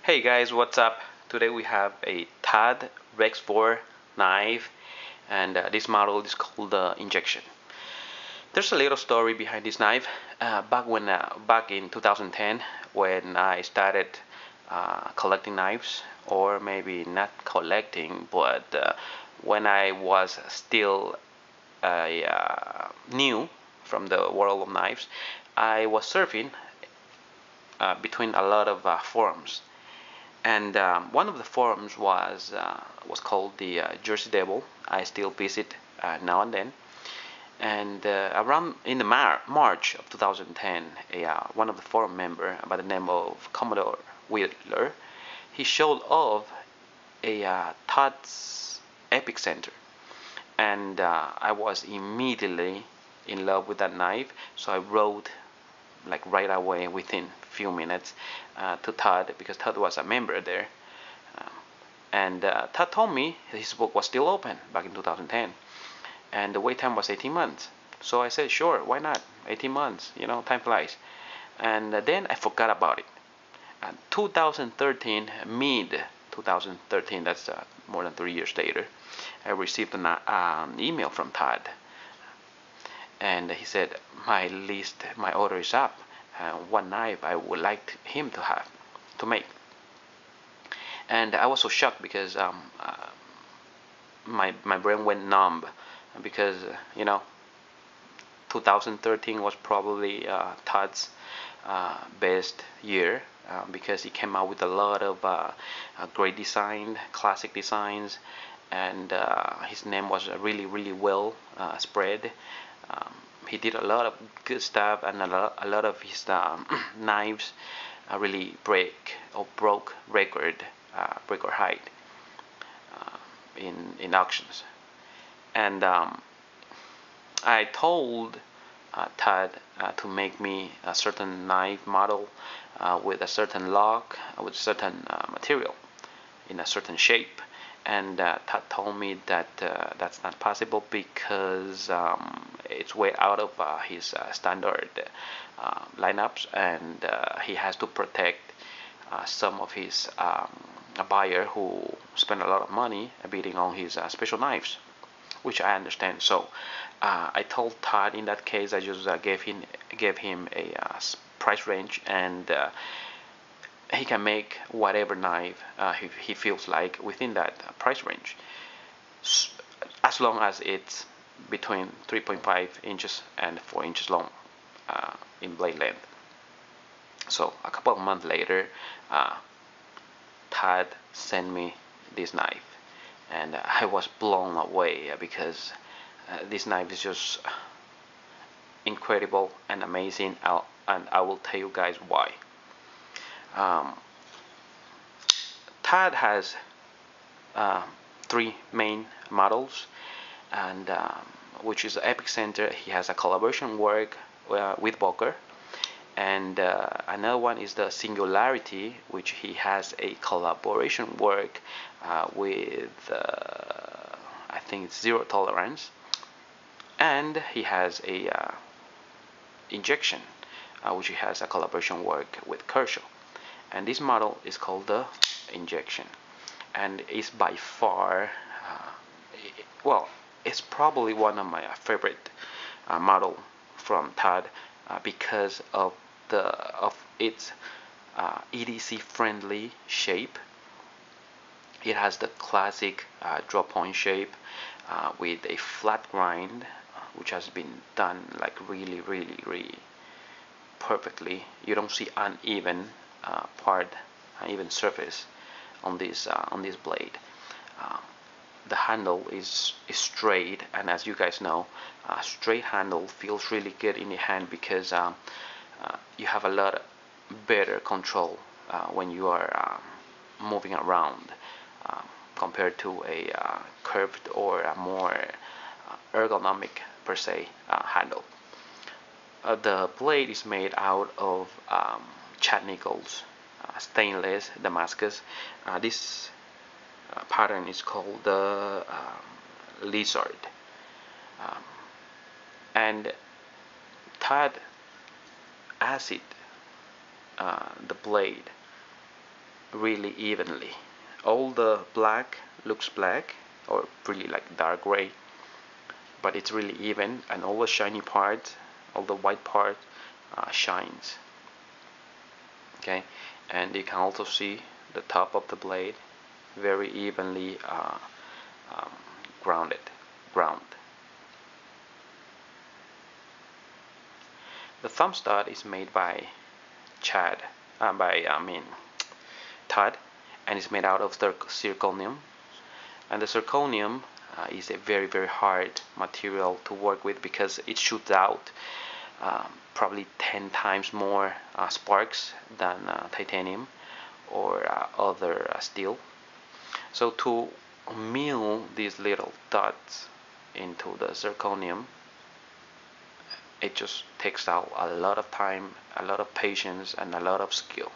Hey guys, what's up? Today we have a Todd Rexford knife, and this model is called the Injection. There's a little story behind this knife. Back in 2010, when I started collecting knives, or maybe not collecting, but when I was still new from the world of knives, I was surfing between a lot of forums, and one of the forums was called the Jersey Devil. I still visit now and then. And around in the March of 2010, one of the forum member by the name of Commodore Wheeler, he showed off a Todd's Epic Center, and I was immediately in love with that knife. So I wrote like right away within few minutes to Todd, because Todd was a member there. Um, and Todd told me his book was still open back in 2010, and the wait time was 18 months. So I said, sure, why not? 18 months, time flies. And then I forgot about it. 2013, mid 2013, that's more than 3 years later, I received an email from Todd, and he said, my order is up. One knife I would like him to make. And I was so shocked because my brain went numb, because 2013 was probably Todd's best year, because he came out with a lot of great design, classic designs, and his name was really well spread. Um, he did a lot of good stuff, and a lot of his knives really broke record height in auctions. And I told Todd to make me a certain knife model with a certain lock, with certain material, in a certain shape. And Todd told me that that's not possible, because it's way out of his standard lineups, and he has to protect some of his buyer who spent a lot of money bidding on his special knives, which I understand. So I told Todd, in that case, I just gave him a price range, and he can make whatever knife he feels like within that price range, as long as it's between 3.5 inches and 4 inches long in blade length. So a couple of months later, Todd sent me this knife, and I was blown away, because this knife is just incredible and amazing, and I will tell you guys why. Um, Todd has three main models, and which is the Epic Center. He has a collaboration work with Bolster, and another one is the Singularity, which he has a collaboration work with I think it's Zero Tolerance, and he has a Injection, which he has a collaboration work with Kershaw. And this model is called the Injection, and is by far well, it's probably one of my favorite model from Todd, because of its EDC friendly shape. It has the classic draw point shape with a flat grind, which has been done like really perfectly. You don't see uneven uneven surface on this blade. The handle is straight, and as you guys know, straight handle feels really good in your hand, because you have a lot better control when you are moving around, compared to a curved or a more ergonomic per se handle. The blade is made out of Chad Nichols stainless Damascus. This pattern is called the Lizard, um, and Todd acid the blade really evenly. All the black looks black or really like dark gray, but it's really even, and all the shiny part, all the white part shines. Okay, and you can also see the top of the blade very evenly um, grounded. Ground. The thumb stud is made by Chad, I mean Todd, and it's made out of zirconium. And the zirconium is a very hard material to work with because it shoots out probably 10 times more sparks than titanium or other steel. So to mill these little dots into the zirconium, it just takes out a lot of time, a lot of patience, and a lot of skill.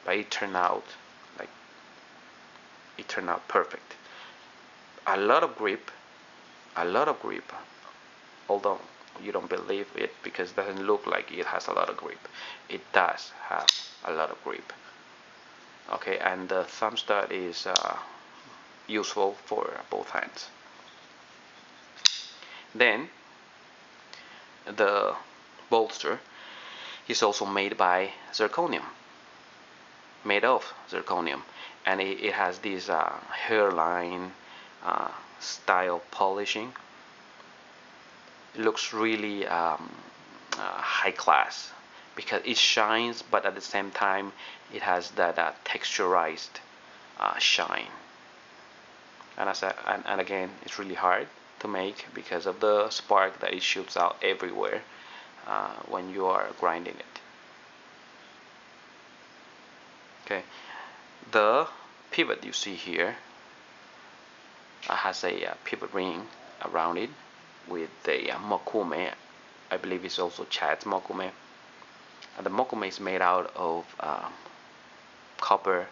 But it turned out like it turned out perfect. A lot of grip, a lot of grip. Although you don't believe it because it doesn't look like it has a lot of grip, it does have a lot of grip. Okay, and the thumb stud is useful for both hands. Then the bolster is also made by zirconium, made of zirconium, and it has this hairline style polishing. It looks really high class because it shines, but at the same time it has that texturized shine. And again, it's really hard to make because of the spark that it shoots out everywhere when you are grinding it. Okay, the pivot you see here has a pivot ring around it with a mokume. I believe it's also Chad's mokume. And the mokume is made out of copper,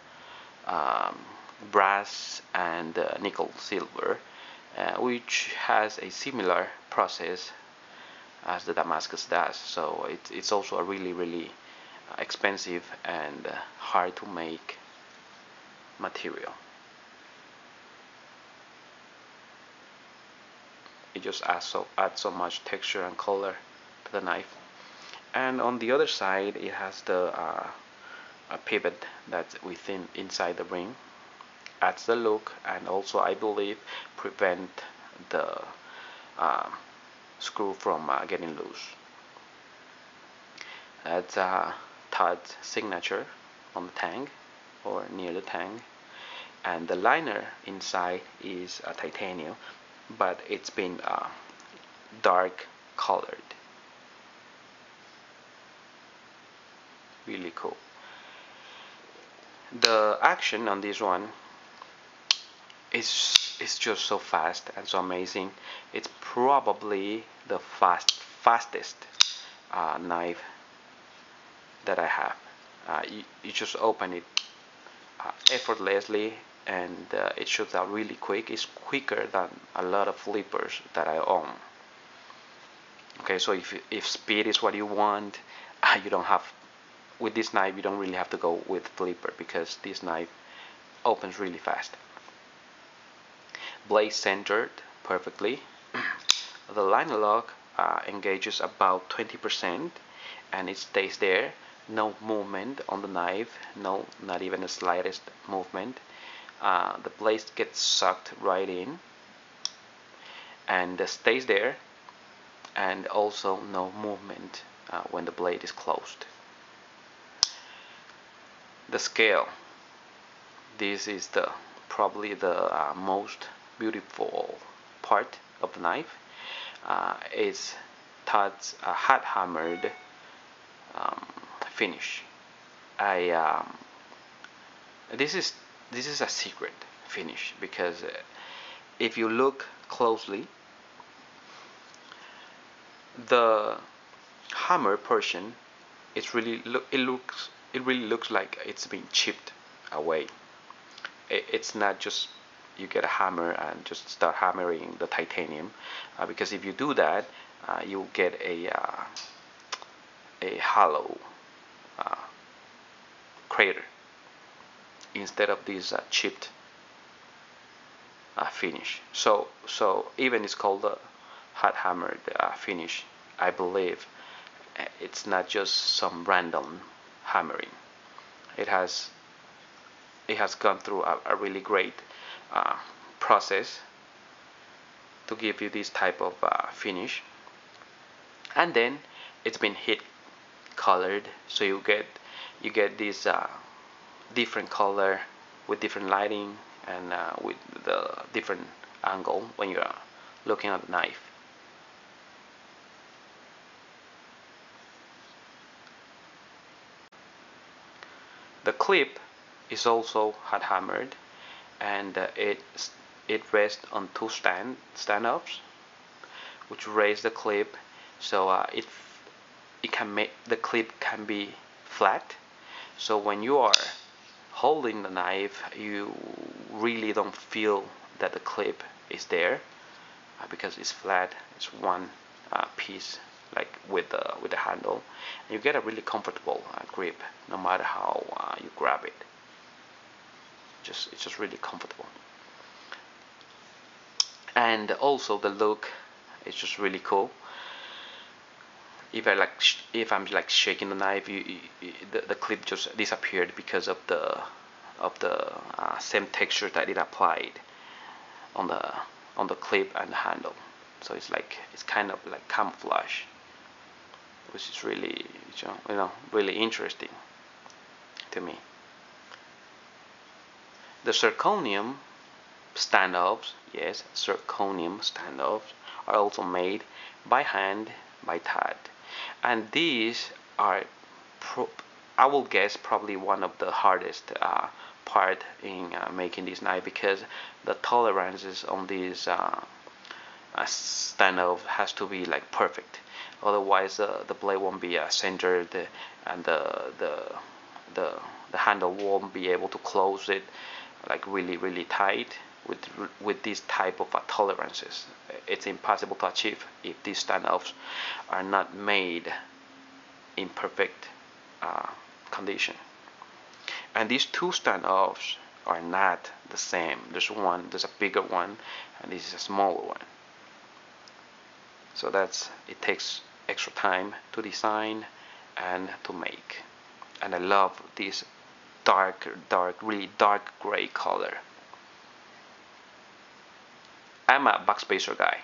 brass, and nickel silver, which has a similar process as the Damascus does. So it's also a really expensive and hard to make material. It just adds so much texture and color to the knife. And on the other side, it has the a pivot that's inside the ring, adds the look, and also I believe prevent the screw from getting loose. That's Todd's signature on the tang or near the tang, and the liner inside is titanium, but it's been dark colored. Really cool. The action on this one is just so fast and so amazing. It's probably the fastest knife that I have. You just open it effortlessly, and it shoots out really quick. It's quicker than a lot of flippers that I own. Okay, so if speed is what you want, you don't have with this knife. You don't really have to go with flipper because this knife opens really fast. Blade centered perfectly. The liner lock engages about 20%, and it stays there. No movement on the knife, no, not even the slightest movement. The blade gets sucked right in and stays there, and also no movement when the blade is closed. The scale. This is probably the most beautiful part of the knife. It's Todd's hot hammered finish. This is a secret finish because if you look closely, the hammer portion, it really looks like it's been chipped away. It's not just you get a hammer and just start hammering the titanium, because if you do that, you get a hollow crater instead of this chipped finish. So even it's called a hot hammered finish, I believe it's not just some random hammering. It has gone through a really great uh, process to give you this type of finish, and then it's been heat colored, so you get this different color with different lighting and with the different angle when you're looking at the knife. The clip is also hot hammered, and it rests on two stand-ups, which raise the clip, so it can make the clip can be flat. So when you are holding the knife, you really don't feel that the clip is there because it's flat. It's one piece, like with the handle, and you get a really comfortable grip no matter how you grab it. It's just really comfortable, and also the look is just really cool. If I'm like shaking the knife, the clip just disappeared because of the same texture that it applied on the clip and the handle. So it's kind of like camouflage, which is really really interesting to me. The zirconium standoffs, yes, zirconium standoffs are also made by hand by Todd, and these are I will guess probably one of the hardest part in making this knife, because the tolerances on these standoff has to be like perfect. Otherwise, the blade won't be centered, and the handle won't be able to close it like really tight with this type of tolerances. It's impossible to achieve if these standoffs are not made in perfect condition. And these two standoffs are not the same. There's a bigger one, and this is a smaller one. So it takes extra time to design and to make. And I love this really dark gray color. I'm a backspacer guy,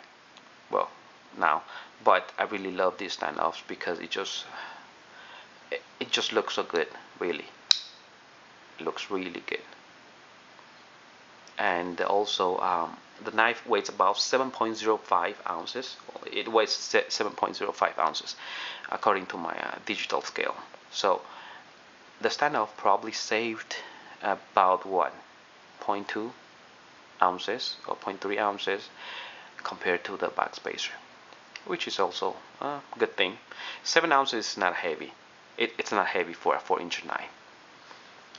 well, now, but I really love these standoffs because it just looks so good. Really, it looks really good. And also the knife weighs about 7.05 ounces. It weighs 7.05 ounces according to my digital scale. So the standoff probably saved about what, 0.2 ounces or 0.3 ounces compared to the backspacer, which is also a good thing. 7 ounces is not heavy. It's not heavy for a 4-inch knife.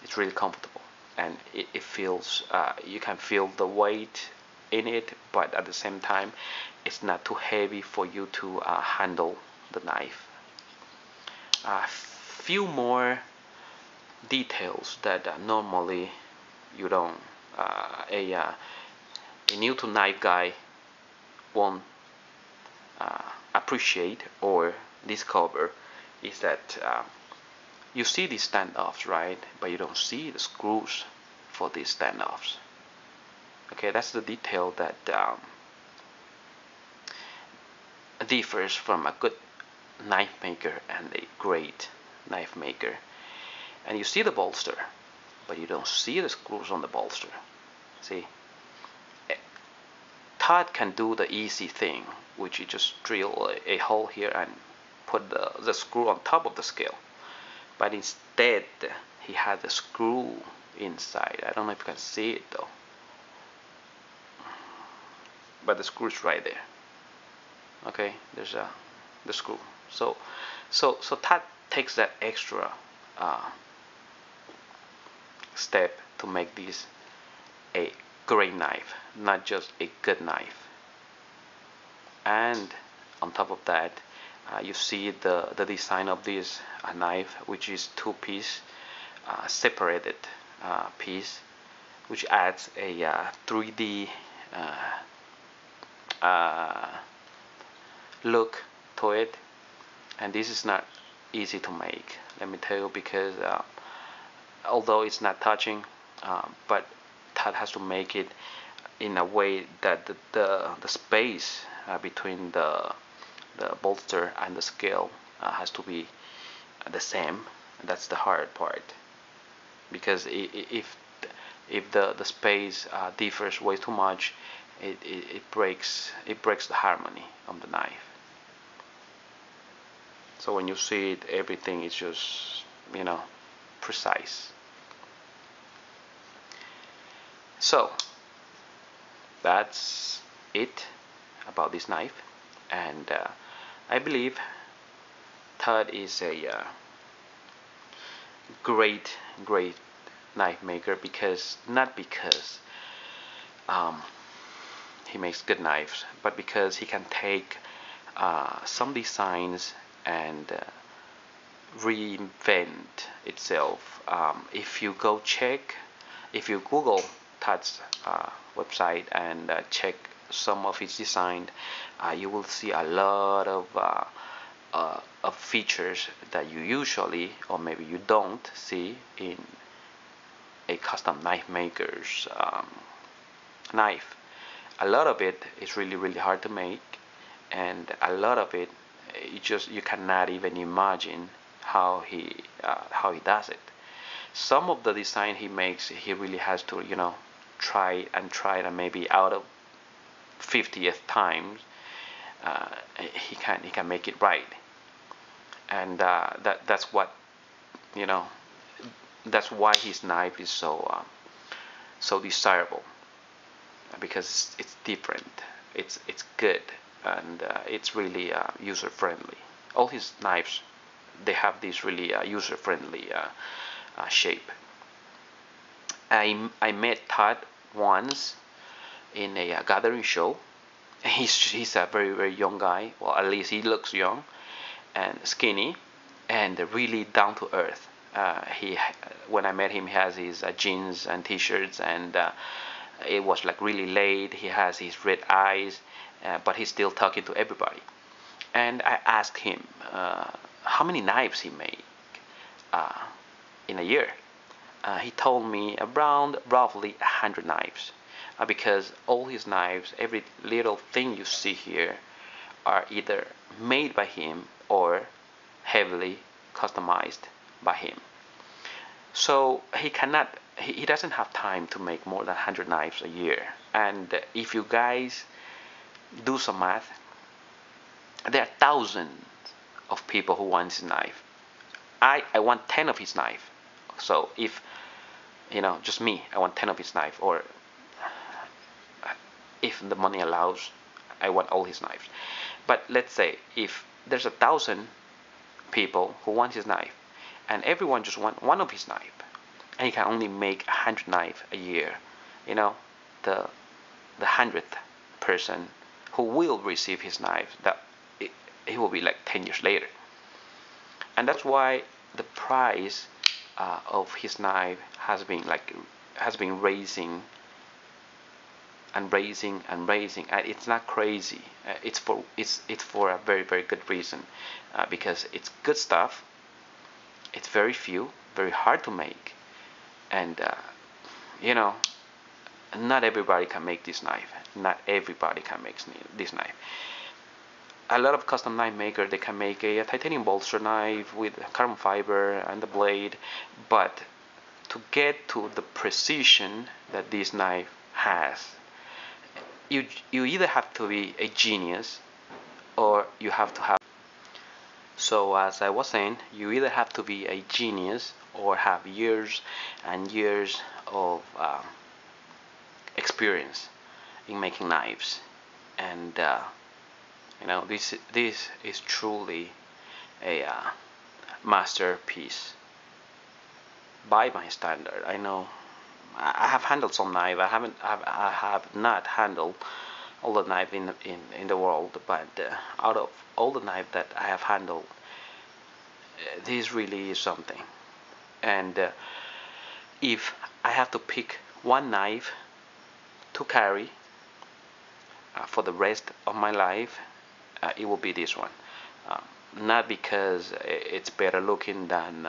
It's really comfortable, and it feels you can feel the weight in it, but at the same time it's not too heavy for you to handle the knife. A few more details that normally you don't a new to knife guy won't appreciate or discover is that you see these standoffs, right? But you don't see the screws for these standoffs. Okay, that's the detail that differs from a good knife maker and a great knife maker. And you see the bolster, but you don't see the screws on the bolster. See, Todd can do the easy thing, which you just drill a hole here and put the screw on top of the scale. But instead, he had the screw inside. I don't know if you can see it though, but the screw is right there. Okay, there's the screw. So Todd takes that extra step to make this a great knife, not just a good knife. And on top of that, you see the design of this knife, which is two-piece separated piece, which adds a 3D uh, look to it. And this is not easy to make, let me tell you, because although it's not touching, but Todd has to make it in a way that the space between the bolster and the scale has to be the same. That's the hard part, because if the space differs way too much, it breaks the harmony of the knife. So when you see it, everything is just, precise. So that's it about this knife, and I believe Todd is a great knife maker, because not because he makes good knives, but because he can take some designs and reinvent itself. If you Google Todd's website and check some of his design, you will see a lot of features that you usually, or maybe you don't see in a custom knife maker's knife. A lot of it is really hard to make, and a lot of it you cannot even imagine how he does it. Some of the design he makes, he really has to try, and maybe out of 50th times he can make it right. And that's what that's why his knife is so desirable, because it's different, it's good, and it's really user friendly. All his knives, they have this really user friendly shape. I met Todd once in a gathering show. He's a very young guy. Well, at least he looks young and skinny and really down to earth. When I met him, he has his jeans and t-shirts, and it was like really late. He has his red eyes, but he's still talking to everybody. And I asked him how many knives he made in a year. He told me around roughly 100 knives, because all his knives, every little thing you see here, are either made by him or heavily customized by him. So he doesn't have time to make more than 100 knives a year. And if you guys do some math, there are thousands of people who want his knife. I want 10 of his knife. So if just me, I want 10 of his knife, or if the money allows, I want all his knives. But let's say if there's 1,000 people who want his knife, and everyone just want one of his knife, and he can only make 100 knives a year, the 100th person who will receive his knife, that it will be like 10 years later. And that's why the price of his knife has been raising and raising and raising. It's not crazy. It's for a very good reason, because it's good stuff. It's very few, very hard to make, and not everybody can make this knife. Not everybody can make this knife. A lot of custom knife makers, they can make a titanium bolster knife with carbon fiber and the blade, but to get to the precision that this knife has, you either have to be a genius, or you have to have. So as I was saying, you either have to be a genius or have years and years of experience in making knives, and this is truly a masterpiece by my standard. I know I have handled some knife. I have not handled all the knife in the world, but out of all the knife that I have handled, this really is something. And if I have to pick one knife to carry for the rest of my life, it will be this one. Uh, Not because it's better looking than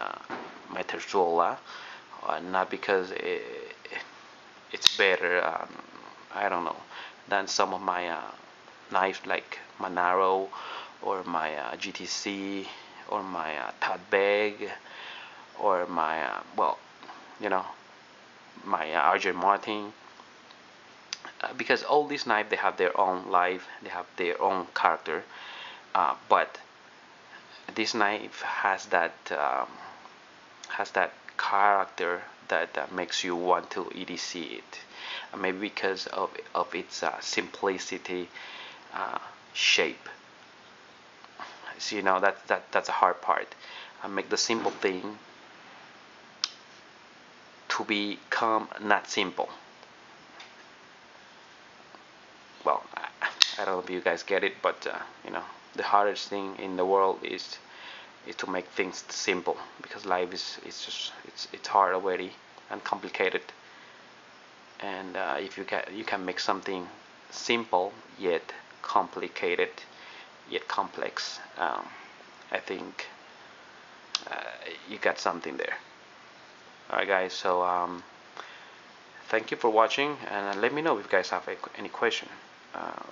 my Terzuola, not because it's better, I don't know, than some of my knives like Manaro or my GTC or my Todd Beg or my, well, you know, my RJ Martin. Because all these knives, they have their own life, they have their own character, but this knife has that character that makes you want to EDC it. Maybe because of its simplicity, shape. So that's a hard part. Make the simple thing to become not simple. Well, I don't know if you guys get it, but the hardest thing in the world is to make things simple, because life it's hard already and complicated. And if you can make something simple yet complicated yet complex, I think you got something there. All right, guys. So thank you for watching, and let me know if you guys have any question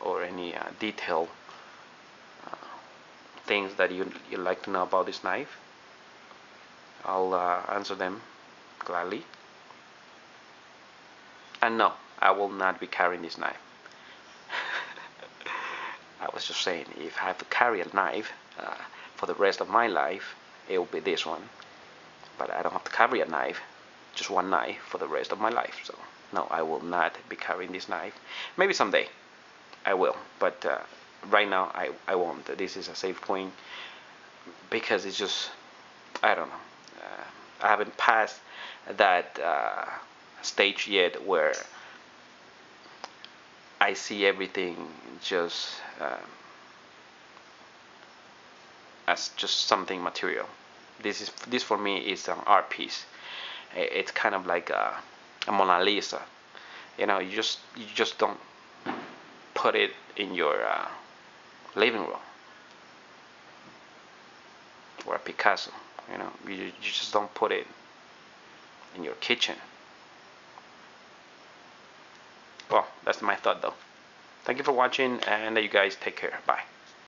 or any detail things that you'd like to know about this knife. I'll answer them gladly. And no, I will not be carrying this knife. I was just saying, if I have to carry a knife for the rest of my life, it will be this one. But I don't have to carry a knife, just one knife for the rest of my life. So no, I will not be carrying this knife. Maybe someday I will, but right now I won't. This is a safe point, because it's just, I don't know. I haven't passed that stage yet where I see everything just as just something material. This for me is an art piece. It's kind of like a Mona Lisa. You just don't put it in your living room, or a Picasso. You just don't put it in your kitchen. Well, that's my thought though. Thank you for watching, and you guys take care. Bye.